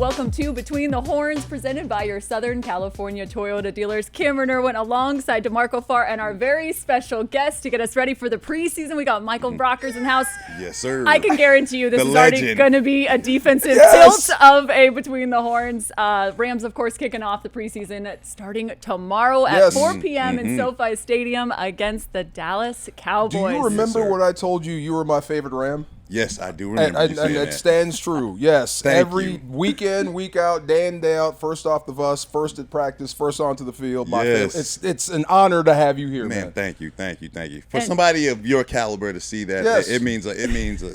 Welcome to Between the Horns, presented by your Southern California Toyota dealers. Camryn Irwin alongside DeMarco Farr and our very special guest to get us ready for the preseason. We got Micheal Brokers in house. Yes, sir. I can guarantee you this The is legend. already going to be a defensive Yes. tilt of a Between the Horns. Rams, of course, kicking off the preseason starting tomorrow at 4 p.m. in SoFi Stadium against the Dallas Cowboys. Do you remember Yes, sir. what I told you? You were my favorite Ram. Yes, I do remember. And you saying it that. stands true. Yes. Thank Every you. week in, week out, day in, day out, first off the bus, first at practice, first onto the field. My Yes. favorite. It's an honor to have you here, man. Man, thank you. For somebody of your caliber to see that, Yes. it means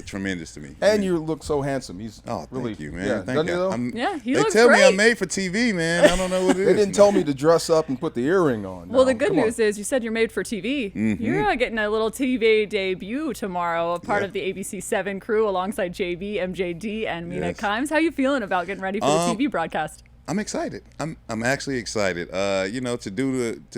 tremendous to me. And you look so handsome. He's Oh, really, thank you, man. Yeah, Thank doesn't he, you. though? Yeah, he they looks tell me great. I'm made for TV, man. I don't know what it is. They didn't tell me to dress up and put the earring on. Well, No, the good come on. news is you said you're made for TV. You're getting a little TV debut tomorrow, a part Yeah. of the ABC 7 crew alongside JB, MJD, and Mina Yes. Kimes. How you feeling about getting ready for the TV broadcast? I'm excited. I'm actually excited. To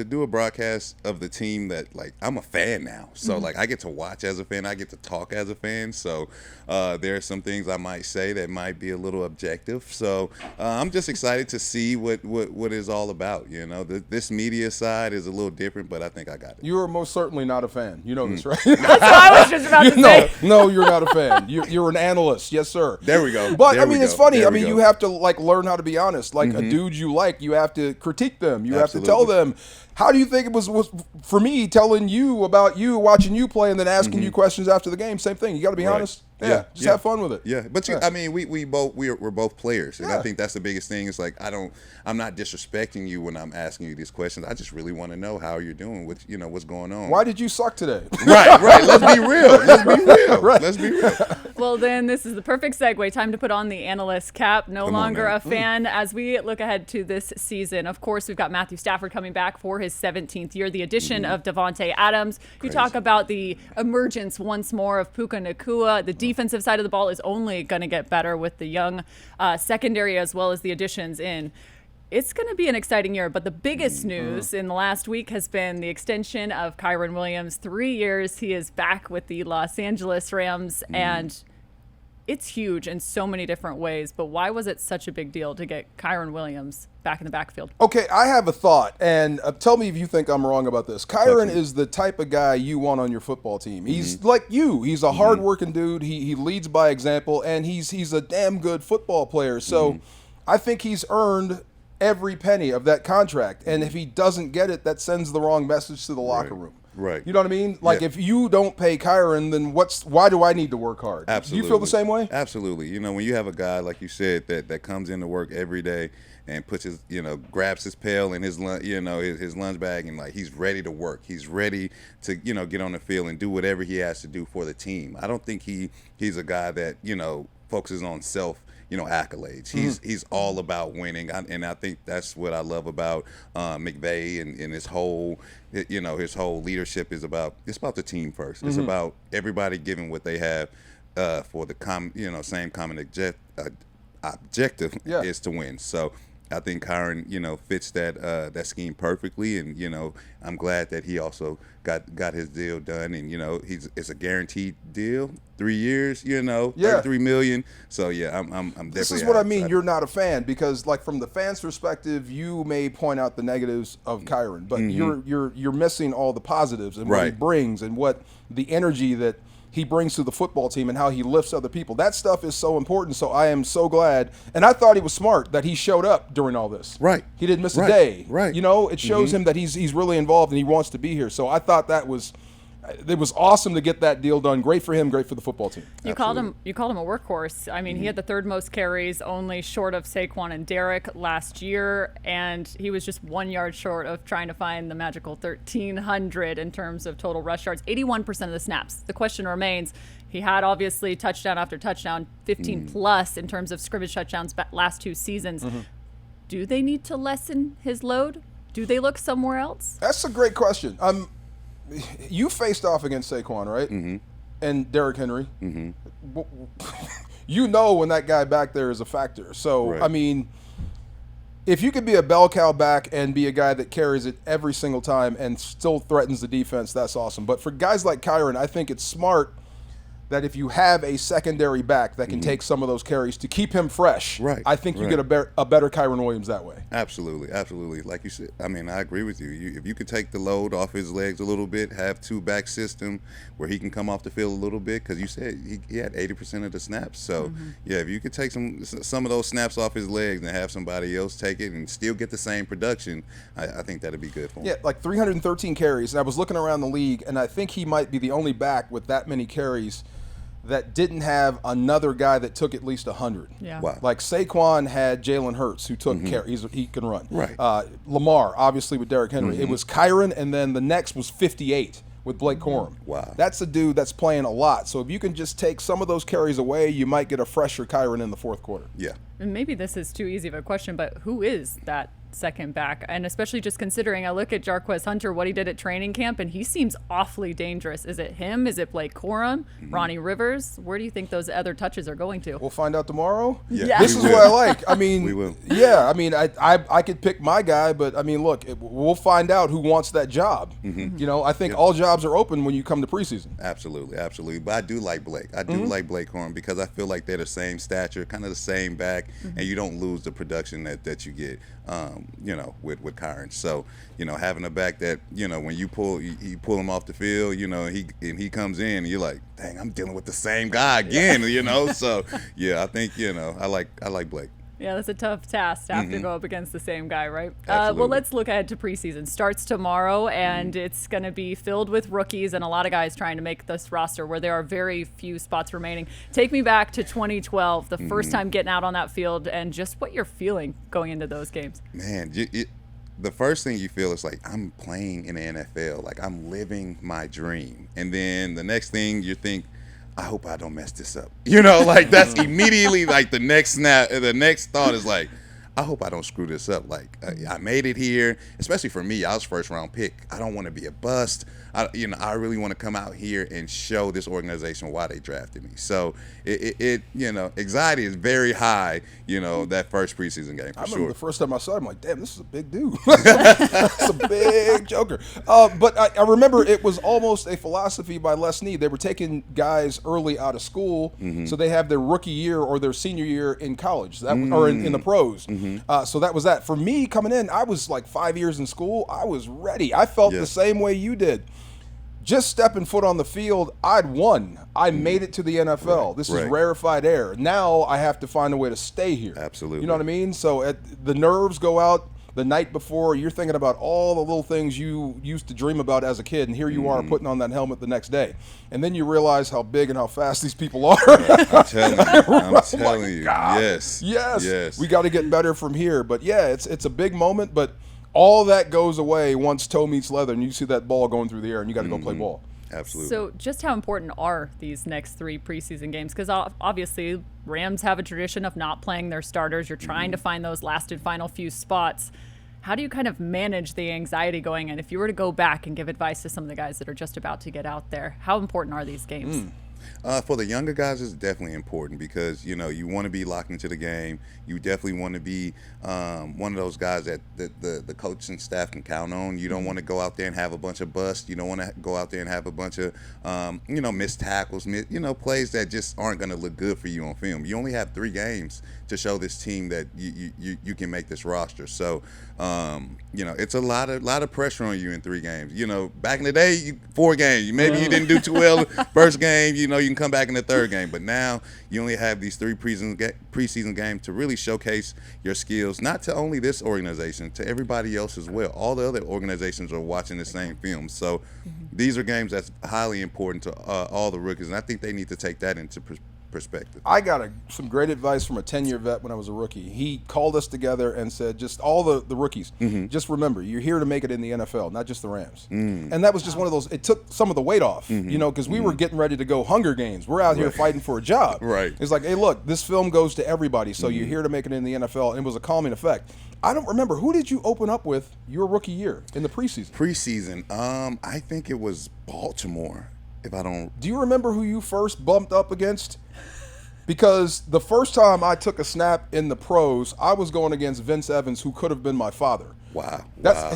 do a broadcast of the team that, like, I'm a fan now. So like I get to watch as a fan, I get to talk as a fan. So there are some things I might say that might be a little objective. So I'm just excited to see what it's all about. You know, this media side is a little different, but I think I got it. You are most certainly not a fan. You know this, right? That's what I was just about to say. No, you're not a fan. You're an analyst. Yes, sir. There we go. But There I we mean, it's go. funny. There I we mean, go. you have to like learn how to be honest. Like a dude you like, you have to critique them. You have to tell them. How do you think it was for me telling you about you, watching you play, and then asking you questions after the game? Same thing. You got to be Right. honest. Yeah, just have fun with it. Yeah, but I mean, we're both players, and I think that's the biggest thing. It's like I'm not disrespecting you when I'm asking you these questions. I just really want to know how you're doing, what's going on. Why did you suck today? Right. Let's be real. Let's be real. Well, then this is the perfect segue. Time to put on the analyst cap. No Come on longer now. a fan as we look ahead to this season. Of course, we've got Matthew Stafford coming back for his 17th year. The addition of Davante Adams. You talk about the emergence once more of Puka Nacua. The defensive side of the ball is only going to get better with the young secondary as well as the additions in. It's going to be an exciting year, but the biggest news in the last week has been the extension of Kyren Williams. 3 years. He is back with the Los Angeles Rams, and it's huge in so many different ways. But why was it such a big deal to get Kyren Williams back in the backfield? Okay, I have a thought, and tell me if you think I'm wrong about this. Kyren Definitely. is the type of guy you want on your football team. He's like you. He's a hard-working dude. He leads by example, and he's a damn good football player. So I think he's earned every penny of that contract. And if he doesn't get it, that sends the wrong message to the locker room. Right. You know what I mean? Like, Yeah. if you don't pay Kyren, then why do I need to work hard? Absolutely. Do you feel the same way? Absolutely. When you have a guy like you said that comes into work every day and puts his, grabs his pail and his lunch bag, and like he's ready to work. He's ready to, get on the field and do whatever he has to do for the team. I don't think he's a guy that, focuses on self, accolades. He's all about winning, and I think that's what I love about McVay and his whole, his whole leadership is about. It's about the team first. It's about everybody giving what they have for the same common objective is to win. So I think Kyren, fits that scheme perfectly, and I'm glad that he also got his deal done, and it's a guaranteed deal, 3 years, $33 million. So yeah, I'm definitely. This is what I mean. excited. You're not a fan because, like, from the fans' perspective, you may point out the negatives of Kyren, but you're missing all the positives and what he Right. brings and what the energy that he brings to the football team and how he lifts other people. That stuff is so important. So I am so glad, and I thought he was smart that he showed up during all this. Right. He didn't miss a Right. day. Right. It shows him that he's really involved and he wants to be here. So I thought it was awesome to get that deal done. Great for him, great for the football team. You called him a workhorse. I mean, he had the third most carries, only short of Saquon and Derek last year, and he was just 1 yard short of trying to find the magical 1,300 in terms of total rush yards. 81% of the snaps. The question remains, he had obviously touchdown after touchdown, 15 plus in terms of scrimmage touchdowns last 2 seasons. Do they need to lessen his load? Do they look somewhere else? That's a great question. You faced off against Saquon, right? And Derrick Henry. You know when that guy back there is a factor. So, Right. I mean, if you could be a bell cow back and be a guy that carries it every single time and still threatens the defense, that's awesome. But for guys like Kyren, I think it's smart that if you have a secondary back that can take some of those carries to keep him fresh, I think you get a better Kyren Williams that way. Absolutely. Like you said, I mean, I agree with you. If you could take the load off his legs a little bit, have two-back system where he can come off the field a little bit, because you said he had 80% of the snaps. So, yeah, if you could take some of those snaps off his legs and have somebody else take it and still get the same production, I think that'd be good for him. Yeah, like 313 carries. And I was looking around the league, and I think he might be the only back with that many carries that didn't have another guy that took at least 100. Yeah. Wow. Like Saquon had Jalen Hurts, who took care. He can run. Right. Lamar, obviously, with Derrick Henry. It was Kyren, and then the next was 58 with Blake Corum. Wow. That's a dude that's playing a lot. So if you can just take some of those carries away, you might get a fresher Kyren in the fourth quarter. Yeah. And maybe this is too easy of a question, but who is that second back? And especially just considering I look at Jarquez Hunter, what he did at training camp, and he seems awfully dangerous. Is it him? Is it Blake Corum? Ronnie Rivers? Where do you think those other touches are going to? We'll find out tomorrow. Yeah. This is what I like. I mean, We will. Yeah, I mean, I could pick my guy, but I mean, look, we'll find out who wants that job. You know, I think all jobs are open when you come to preseason. Absolutely. But I do like Blake. I do like Blake Corum because I feel like they're the same stature, kind of the same back, and you don't lose the production that you get, you know, with Kyren. So, you know, having a back that, you know, when you pull him off the field, you know, he comes in and you're like, dang, I'm dealing with the same guy again, you know. So, yeah, I think, you know, I like Blake. Yeah, that's a tough task to have to go up against the same guy, right? Absolutely. Well, let's look ahead to preseason. Starts tomorrow, and it's going to be filled with rookies and a lot of guys trying to make this roster where there are very few spots remaining. Take me back to 2012, the first time getting out on that field, and just what you're feeling going into those games. Man, the first thing you feel is like, I'm playing in the NFL. Like, I'm living my dream. And then the next thing you think, I hope I don't mess this up. You know, like that's immediately like the next snap. The next thought is like, I hope I don't screw this up. Like I made it here, especially for me. I was first round pick. I don't want to be a bust. I really want to come out here and show this organization why they drafted me. So it you know, anxiety is very high. You know, that first preseason game for I remember sure. the first time I saw him, like, damn, this is a big dude. It's a big joker. But I remember it was almost a philosophy by Les Snead. They were taking guys early out of school, so they have their rookie year or their senior year in college, or in the pros. So that was that. For me, coming in, I was like 5 years in school. I was ready. I felt the same way you did. Just stepping foot on the field, I'd won. I made it to the NFL. This is rarefied air. Now I have to find a way to stay here. Absolutely. You know what I mean? So the nerves go out the night before. You're thinking about all the little things you used to dream about as a kid, and here you are putting on that helmet the next day. And then you realize how big and how fast these people are. I'm telling you. God. Yes. We got to get better from here. But, yeah, it's a big moment, but all that goes away once toe meets leather and you see that ball going through the air and you got to go play ball. Absolutely. So just how important are these next three preseason games? Because obviously Rams have a tradition of not playing their starters. You're trying to find those last and final few spots. How do you kind of manage the anxiety going in? If you were to go back and give advice to some of the guys that are just about to get out there, how important are these games? For the younger guys, it's definitely important because, you know, you want to be locked into the game. You definitely want to be one of those guys that the coaching staff can count on. You don't want to go out there and have a bunch of busts. You don't want to go out there and have a bunch of, you know, missed tackles, plays that just aren't going to look good for you on film. You only have 3 games to show this team that you can make this roster. So, you know, it's a lot of pressure on you in 3 games. You know, back in the day, 4 games. Maybe you didn't do too well first game. You know, you can come back in the 3rd game. But now you only have these 3 preseason games to really showcase your skills, not to only this organization, to everybody else as well. All the other organizations are watching the same film. So these are games that's highly important to all the rookies, and I think they need to take that into perspective. I got some great advice from a 10-year vet when I was a rookie. He called us together and said, just all the rookies, just remember, you're here to make it in the NFL, not just the Rams. And that was just one of those, it took some of the weight off, you know, because we were getting ready to go Hunger Games. We're out here fighting for a job. It's like, hey, look, this film goes to everybody, so you're here to make it in the NFL, and it was a calming effect. I don't remember. Who did you open up with your rookie year in the preseason? I think it was Baltimore. Do you remember who you first bumped up against? Because the first time I took a snap in the pros, I was going against Vince Evans, who could have been my father. Wow.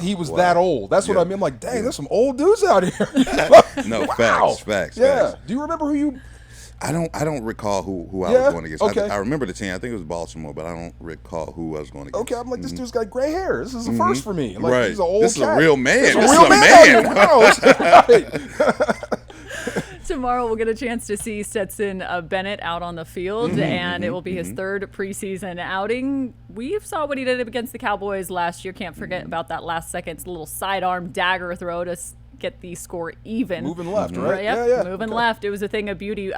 He was that old. That's what I mean. I'm like, dang, there's some old dudes out here. No, facts. Yeah. Do you remember who you I don't recall who I Yeah? was going against. Okay. I remember the team. I think it was Baltimore, but I don't recall who I was going against. Okay, I'm like, this dude's got gray hair. This is a first for me. Like, Right. he's an old This is a cat. real man. This is This a is real a man. man. Wow. Right. Tomorrow we'll get a chance to see Stetson Bennett out on the field, and it will be his third preseason outing. We saw what he did against the Cowboys last year. Can't forget about that last second little sidearm dagger throw to get the score even. Moving left, right? Yep, Yeah. moving Okay. left. It was a thing of beauty.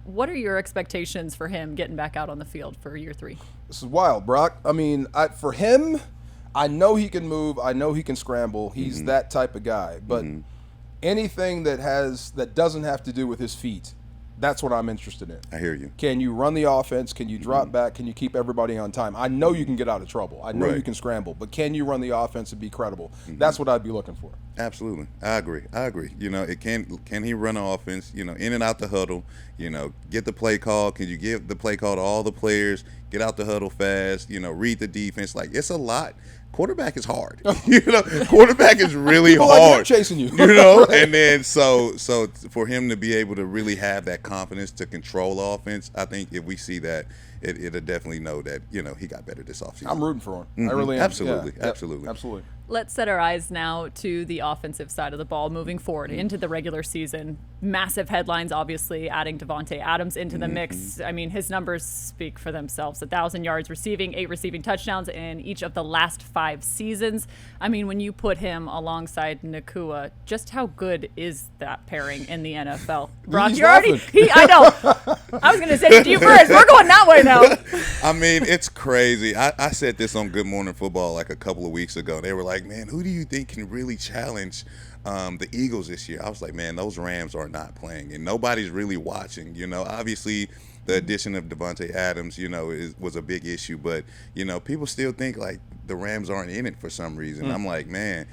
What are your expectations for him getting back out on the field for year 3? This is wild, Brock. I mean, for him, I know he can move. I know he can scramble. He's that type of guy. But anything that doesn't have to do with his feet, that's what I'm interested in. I hear you. Can you run the offense? Can you drop back? Can you keep everybody on time? I know you can get out of trouble. I know Right. you can scramble. But can you run the offense and be credible? That's what I'd be looking for. Absolutely. I agree. You know, can he run an offense, you know, in and out the huddle, you know, get the play call. Can you give the play call to all the players, get out the huddle fast, you know, read the defense? Like, it's a lot. Quarterback is hard. You know, quarterback is really People like hard. him chasing you. You know, and then so for him to be able to really have that confidence to control offense, I think if we see that, it'll definitely know that, you know, he got better this offseason. I'm rooting for him. I really am. Absolutely. Yeah. Absolutely. Absolutely. Let's set our eyes now to the offensive side of the ball moving forward into the regular season. Massive headlines, obviously, adding Davante Adams into the mix. I mean, his numbers speak for themselves. 1,000 yards receiving, 8 receiving touchdowns in each of the last 5 seasons. I mean, when you put him alongside Nakua, just how good is that pairing in the NFL? Brock, He's you're already... laughing. I know. I was going to say it to you first. We're going that way now. I mean, it's crazy. I said this on Good Morning Football like a couple of weeks ago. They were like, man, who do you think can really challenge the Eagles this year? I was like, man, those Rams are not playing, and nobody's really watching. You know, obviously the addition of Davante Adams, you know, was a big issue, but, you know, people still think like the Rams aren't in it for some reason. I'm like, man,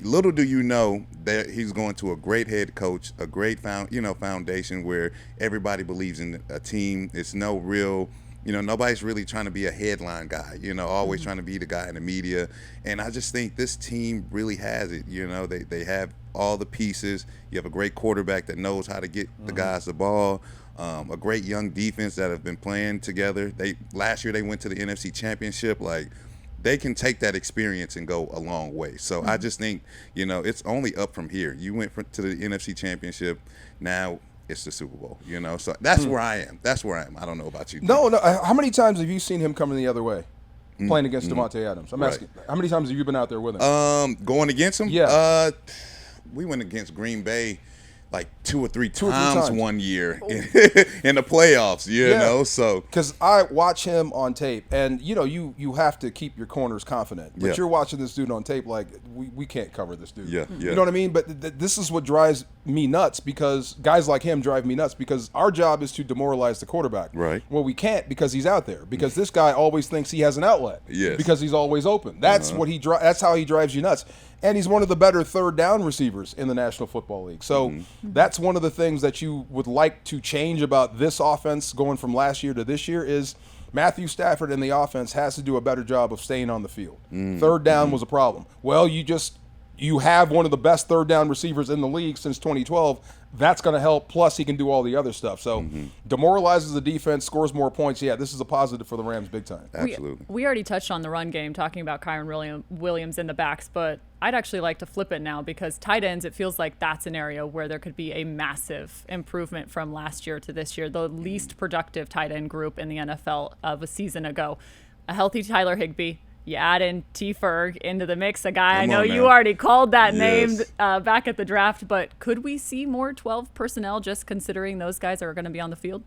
little do you know that he's going to a great head coach, a great foundation where everybody believes in a team. It's no real, you know, nobody's really trying to be a headline guy, you know, always trying to be the guy in the media. And I just think this team really has it. You know, they have all the pieces. You have a great quarterback that knows how to get the guys the ball. A great young defense that have been playing together. Last year they went to the NFC Championship. Like, they can take that experience and go a long way. So I just think, you know, it's only up from here. You went to the NFC Championship. Now it's the Super Bowl, you know. So that's where I am. I don't know about you. No. How many times have you seen him coming the other way, playing against Davante Adams? I'm asking. How many times have you been out there with him? Going against him? Yeah. We went against Green Bay like two or three times. times one year in the playoffs, you know. So because I watch him on tape, and you know, you have to keep your corners confident. But you're watching this dude on tape, like we can't cover this dude. Yeah. You know what I mean? But this is what drives me nuts, because guys like him drive me nuts, because our job is to demoralize the quarterback. Right. Well, we can't, because he's out there, because this guy always thinks he has an outlet. Yes. Because he's always open. That's what that's how he drives you nuts. And he's one of the better third down receivers in the National Football League. So that's one of the things that you would like to change about this offense going from last year to this year is Matthew Stafford and the offense has to do a better job of staying on the field. Third down was a problem. Well, you have one of the best third down receivers in the league since 2012. That's going to help. Plus, he can do all the other stuff. So, demoralizes the defense, scores more points. Yeah, this is a positive for the Rams big time. absolutely. We already touched on the run game, talking about Kyren Williams in the backs, but I'd actually like to flip it now, because tight ends, it feels like that's an area where there could be a massive improvement from last year to this year. The least productive tight end group in the NFL of a season ago. A healthy Tyler Higbee. You add in T. Ferg into the mix, a guy I know you already called that name back at the draft, but could we see more 12 personnel, just considering those guys are going to be on the field?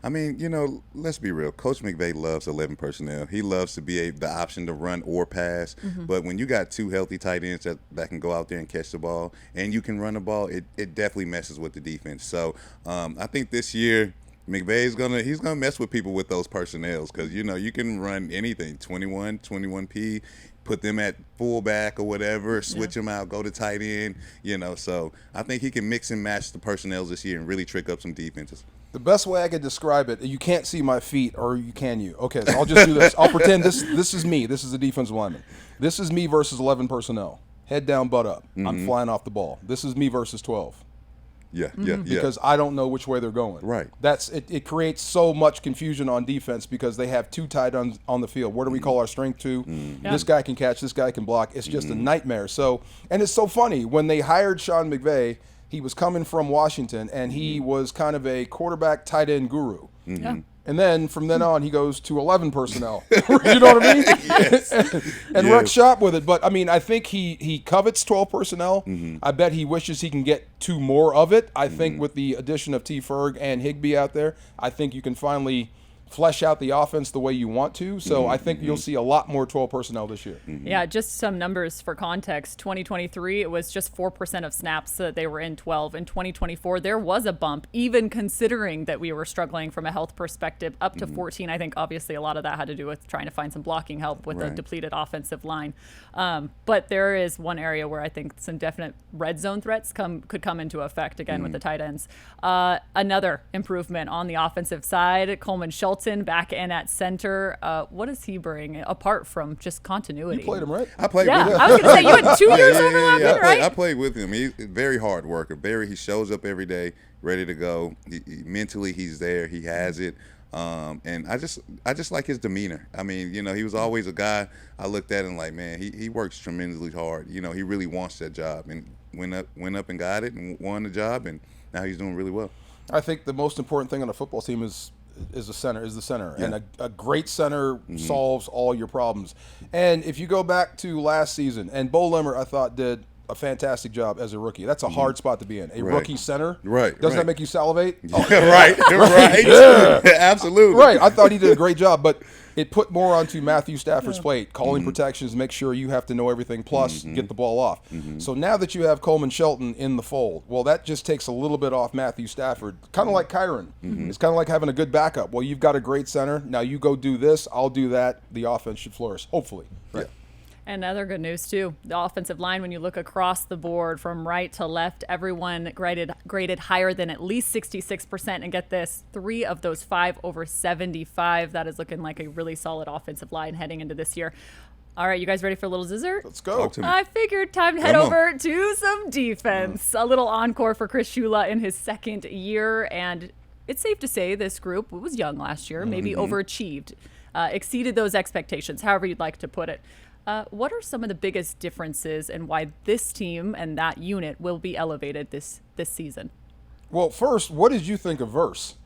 I mean, you know, let's be real. Coach McVay loves 11 personnel. He loves to be the option to run or pass. But when you got 2 healthy tight ends that can go out there and catch the ball, and you can run the ball, it definitely messes with the defense. So I think this year McVay's gonna mess with people with those personnels, because, you know, you can run anything, 21P, put them at fullback or whatever, switch them out, go to tight end, you know. So I think he can mix and match the personnels this year and really trick up some defenses. The best way I could describe it, you can't see my feet, or can you? Okay, so I'll just do this. I'll pretend this is me. This is the defensive lineman. This is me versus 11 personnel. Head down, butt up. I'm flying off the ball. This is me versus 12. Yeah. because I don't know which way they're going. Right. That's it creates so much confusion on defense because they have two tight ends on the field. Where do we call our strength two? This guy can catch, this guy can block. It's just a nightmare. So, and it's so funny when they hired Sean McVay, he was coming from Washington and he was kind of a quarterback tight end guru. Yeah. And then from then on, he goes to 11 personnel. You know what I mean? Yes. and wrecks shop with it. But, I mean, I think he covets 12 personnel. I bet he wishes he can get 2 more of it. I think with the addition of T. Ferg and Higbee out there, I think you can finally flesh out the offense the way you want to. So I think you'll see a lot more 12 personnel this year. Yeah, just some numbers for context. 2023, it was just 4% of snaps that they were in 12. In 2024, there was a bump, even considering that we were struggling from a health perspective, up to 14. I think obviously a lot of that had to do with trying to find some blocking help with a depleted offensive line. But there is one area where I think some definite red zone threats could come into effect again with the tight ends. Another improvement on the offensive side, Coleman Shelton back in at center. What does he bring apart from just continuity? You played him, right? I played with him. I was going to say, you had 2 years overlapping, right? I played with him. He's a very hard worker. He shows up every day, ready to go. Mentally, he's there. He has it. And I just like his demeanor. I mean, he was always a guy I looked at and like, man, he works tremendously hard. He really wants that job and went up and got it and won the job, and now he's doing really well. I think the most important thing on a football team is the center, and a great center solves all your problems. And if you go back to last season, and Bo Limmer, I thought, did a fantastic job as a rookie. That's a hard spot to be in. Rookie center. Right. Doesn't that make you salivate? Oh, right. Yeah. Absolutely. Right. I thought he did a great job, but it put more onto Matthew Stafford's plate. Calling protections, make sure you have to know everything, plus get the ball off. So now that you have Coleman Shelton in the fold, well, that just takes a little bit off Matthew Stafford. Kind of like Kyren. It's kind of like having a good backup. Well, you've got a great center. Now you go do this. I'll do that. The offense should flourish, hopefully. Right. Yeah. And other good news, too. The offensive line, when you look across the board from right to left, everyone graded higher than at least 66%. And get this, 3 of those 5 over 75. That is looking like a really solid offensive line heading into this year. All right, you guys ready for a little zizzert? Let's go. I figured time to head over to some defense. A little encore for Chris Shula in his 2nd year. And it's safe to say this group was young last year, maybe overachieved, exceeded those expectations, however you'd like to put it. What are some of the biggest differences and why this team and that unit will be elevated this season? Well, first, what did you think of Verse?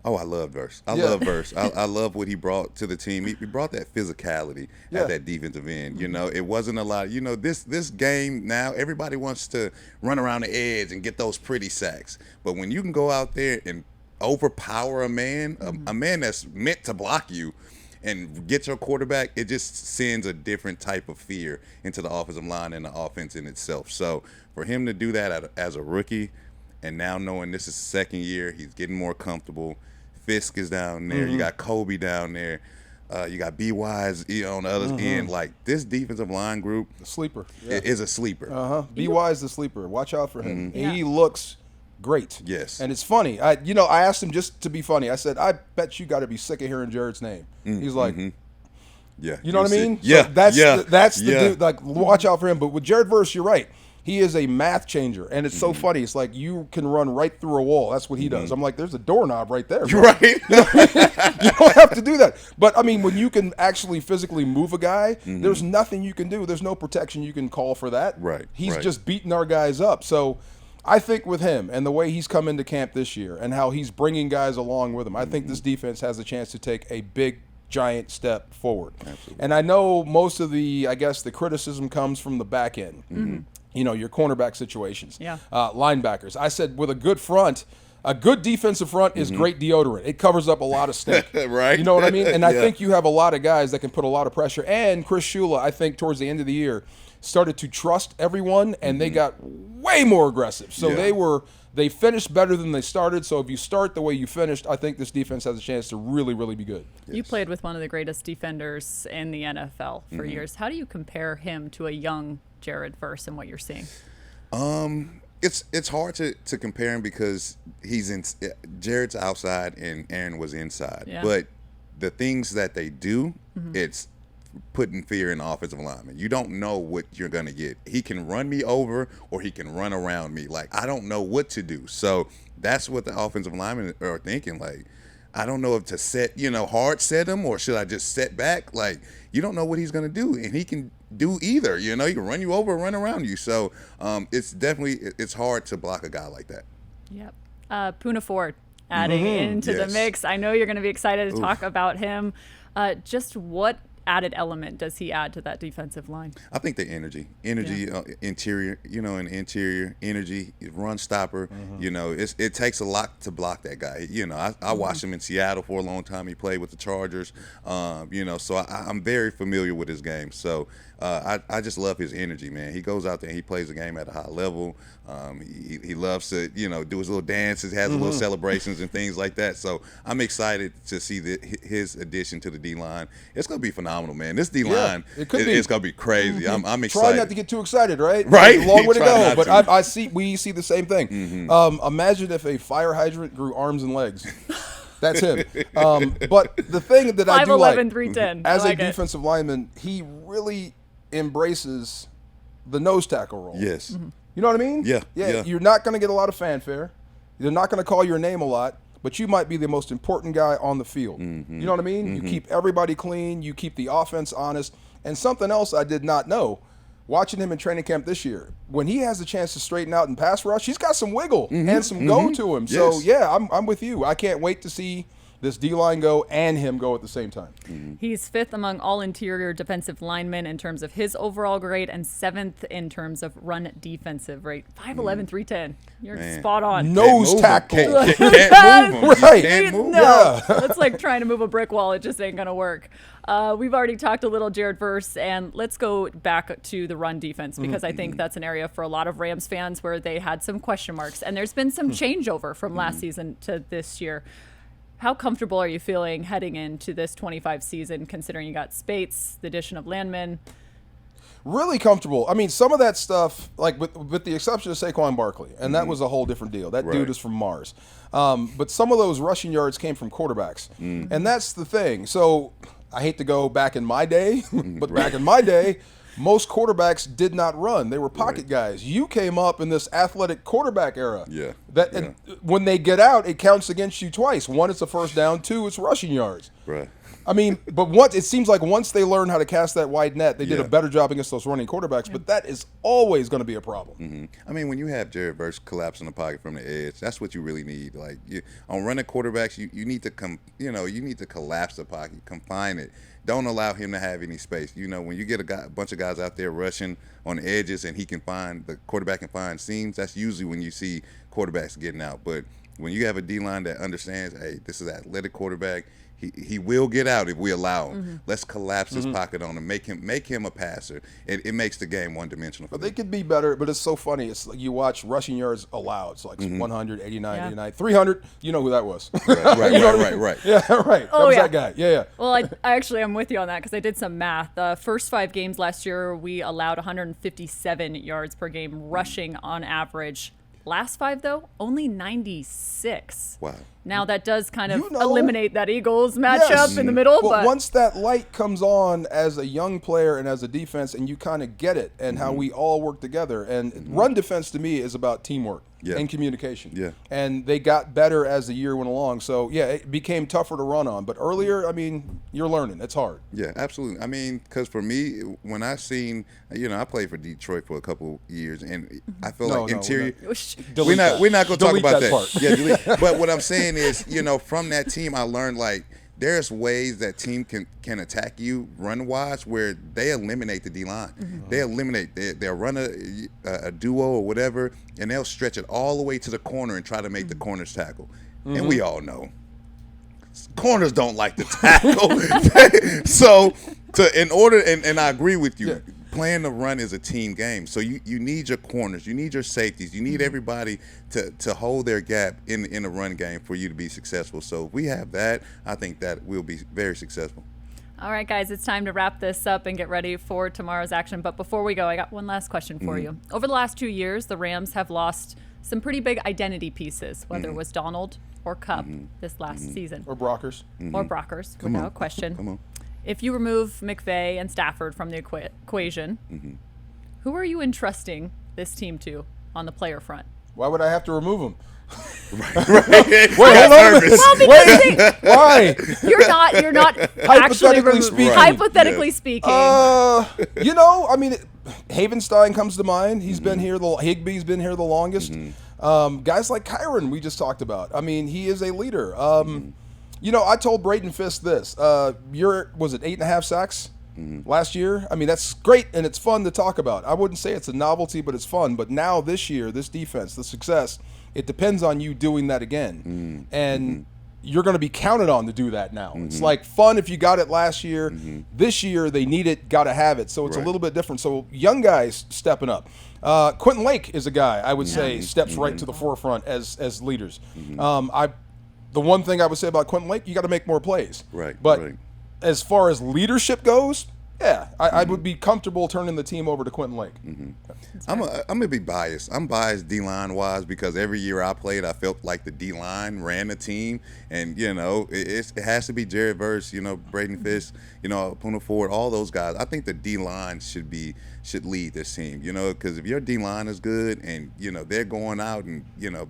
Oh, I love Verse. I love Verse. I love what he brought to the team. He brought that physicality at that defensive end. It wasn't a lot. This game now, everybody wants to run around the edge and get those pretty sacks. But when you can go out there and overpower a man, a man that's meant to block you, and get your quarterback, it just sends a different type of fear into the offensive line and the offense in itself. So for him to do that as a rookie, and now knowing this is his 2nd year, he's getting more comfortable. Fisk is down there. You got Kobe down there. You got B-Wise on the other end. Like, this defensive line group Sleeper. is a sleeper. B-Wise the sleeper. Watch out for him. He looks great. Yes. And it's funny. I asked him just to be funny. I said, I bet you got to be sick of hearing Jared's name. He's like, yeah. You know what I mean? Yeah. So that's the dude. Like, watch out for him. But with Jared Verse, you're right. He is a math changer. And it's so funny. It's like you can run right through a wall. That's what he does. I'm like, there's a doorknob right there. Bro. Right. You don't have to do that. But, I mean, when you can actually physically move a guy, there's nothing you can do. There's no protection you can call for that. Right. He's just beating our guys up. So I think with him and the way he's come into camp this year and how he's bringing guys along with him, I think this defense has a chance to take a big, giant step forward. Absolutely. And I know most of the criticism comes from the back end. Your cornerback situations. Linebackers. I said with a good front, a good defensive front is great deodorant. It covers up a lot of stink. Right. You know what I mean? And I think you have a lot of guys that can put a lot of pressure. And Chris Shula, I think towards the end of the year, started to trust everyone, and they got way more aggressive. So they finished better than they started. So if you start the way you finished, I think this defense has a chance to really, really be good. Yes. You played with one of the greatest defenders in the NFL for years. How do you compare him to a young Jared Verse and what you're seeing? It's hard to compare him because Jared's outside and Aaron was inside. Yeah. But the things that they do, it's putting fear in the offensive lineman. You don't know what you're going to get. He can run me over or he can run around me. Like, I don't know what to do. So that's what the offensive linemen are thinking. Like, I don't know if to set, hard set him or should I just set back? Like, you don't know what he's going to do, and he can do either. He can run you over or run around you. So it's hard to block a guy like that. Yep. Poona Ford adding into the mix. I know you're going to be excited to talk about him. Just what added element does he add to that defensive line? I think the energy, interior, an interior energy, run stopper. It takes a lot to block that guy. I watched him in Seattle for a long time. He played with the Chargers. So I'm very familiar with his game. So I just love his energy, man. He goes out there and he plays the game at a high level. He loves to, do his little dances, has little celebrations and things like that. So I'm excited to see his addition to the D-line. It's going to be phenomenal, man. This D-line, it's going to be crazy. I'm excited. Try not to get too excited, right? Right. There's a long way to go, but we see the same thing. Imagine if a fire hydrant grew arms and legs. That's him. But the thing that I do 5'11", like, 310. as a defensive lineman, he really embraces the nose tackle role. Yes. You know what I mean? Yeah. You're not going to get a lot of fanfare. They're not going to call your name a lot, but you might be the most important guy on the field. You know what I mean? You keep everybody clean. You keep the offense honest. And something else I did not know, watching him in training camp this year, when he has a chance to straighten out and pass rush, he's got some wiggle and some go to him. Yes. So, I'm with you. I can't wait to see this D-line go and him go at the same time. He's 5th among all interior defensive linemen in terms of his overall grade and 7th in terms of run defensive rate. 5'11", 310. You're spot on. Nose tackle. Can't move him. Right. Can't move him. No, it's like trying to move a brick wall. It just ain't going to work. We've already talked a little Jared Verse, and let's go back to the run defense because I think that's an area for a lot of Rams fans where they had some question marks, and there's been some changeover from last season to this year. How comfortable are you feeling heading into this 25 season, considering you got Spates, the addition of Landman? Really comfortable. I mean, some of that stuff, like with the exception of Saquon Barkley, and that was a whole different deal. That dude is from Mars. But some of those rushing yards came from quarterbacks. And that's the thing. So I hate to go back in my day, but back in my day, most quarterbacks did not run. They were pocket guys. You came up in this athletic quarterback era. And when they get out, it counts against you twice. One, it's a first down. Two, it's rushing yards. Right. I mean, but it seems like once they learn how to cast that wide net, they did a better job against those running quarterbacks. But that is always going to be a problem. I mean, when you have Jared Verse collapsing the pocket from the edge, that's what you really need. Like on running quarterbacks, you need to you need to collapse the pocket, confine it. Don't allow him to have any space. When you get a bunch of guys out there rushing on the edges and the quarterback can find seams, that's usually when you see quarterbacks getting out. But when you have a D-line that understands, hey, this is an athletic quarterback, he will get out if we allow him. Let's collapse his pocket on him, make him a passer. It makes the game one-dimensional. But they could be better, but it's so funny. It's like you watch rushing yards allowed. It's like 100, 89, 89, 300. You know who that was. Right. Yeah, right. Oh, that was that guy. Yeah. Well, I'm with you on that because I did some math. The first 5 games last year, we allowed 157 yards per game rushing on average. Last 5, though, only 96. Wow. Now, that does kind of eliminate that Eagles matchup in the middle. But once that light comes on as a young player and as a defense, and you kind of get it and how we all work together. And run defense, to me, is about teamwork and communication. Yeah. And they got better as the year went along. So, it became tougher to run on. But earlier, I mean, you're learning. It's hard. Yeah, absolutely. I mean, because for me, when I seen, I played for Detroit for a couple years, and I feel like interior. We're not going to talk about that. Part. Yeah, delete. But what I'm saying is, from that team, I learned like there's ways that team can attack you run wise where they eliminate the D line. They eliminate. They'll run a duo or whatever, and they'll stretch it all the way to the corner and try to make the corners tackle. And we all know corners don't like to tackle. So and I agree with you. Yeah. Playing the run is a team game. So you need your corners, you need your safeties, you need everybody to hold their gap in the run game for you to be successful. So if we have that, I think that we'll be very successful. All right, guys, it's time to wrap this up and get ready for tomorrow's action. But before we go, I got one last question for you. Over the last 2 years, the Rams have lost some pretty big identity pieces, whether it was Donald or Cup this last season. Or Brockers. Or Brockers, without question. Come on. If you remove McVay and Stafford from the equation, who are you entrusting this team to on the player front? Why would I have to remove him? Wait, hold on a minute. Well, Why? You're not Hypothetically speaking. Hypothetically speaking. I mean, Havenstein comes to mind. He's been here. Higbee's been here the longest. Guys like Kyren, we just talked about. I mean, he is a leader. I told Braden Fisk this. Was it 8.5 sacks last year? I mean, that's great, and it's fun to talk about. I wouldn't say it's a novelty, but it's fun. But now this year, this defense, the success, it depends on you doing that again. And you're going to be counted on to do that now. It's like fun if you got it last year. This year, they need it, got to have it. So it's a little bit different. So young guys stepping up. Quentin Lake is a guy, I would say, steps right to the forefront as leaders. The one thing I would say about Quentin Lake, you got to make more plays. But as far as leadership goes, I would be comfortable turning the team over to Quentin Lake. I'm gonna be biased. I'm biased D-line wise because every year I played, I felt like the D-line ran the team, and it has to be Jared Verse, Braden Fisk, Poona Ford, all those guys. I think the D-line should lead this team, because if your D-line is good and they're going out and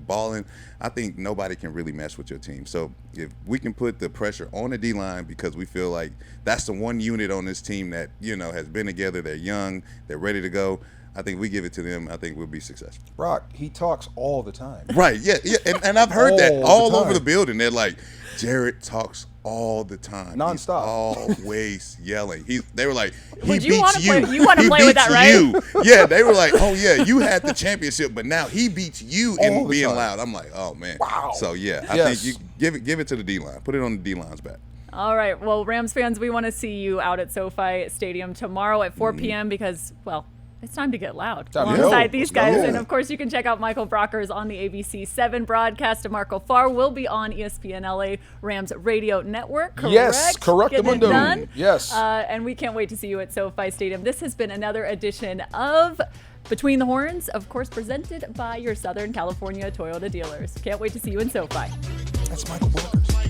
balling, I think nobody can really mess with your team. So if we can put the pressure on the D-line because we feel like that's the one unit on this team that has been together, they're young, they're ready to go, I think we give it to them. I think we'll be successful. Brock, he talks all the time. Right, yeah. And I've heard that all over the building. They're like, Jared talks all the time. Nonstop. He's always yelling. They were like, you want to play with that, right? Yeah, they were like, oh, yeah, you had the championship, but now he beats you in being loud. I'm like, oh, man. Wow. So, yeah, I think you give it to the D-line. Put it on the D-line's back. All right. Well, Rams fans, we want to see you out at SoFi Stadium tomorrow at 4 p.m. because, well, it's time to get loud alongside these guys. And, of course, you can check out Micheal Brokers on the ABC 7 broadcast. DeMarco Farr will be on ESPN LA Rams Radio Network. Correct? Yes, correct. Yes. And we can't wait to see you at SoFi Stadium. This has been another edition of Between the Horns, of course, presented by your Southern California Toyota dealers. Can't wait to see you in SoFi. That's Micheal Brokers.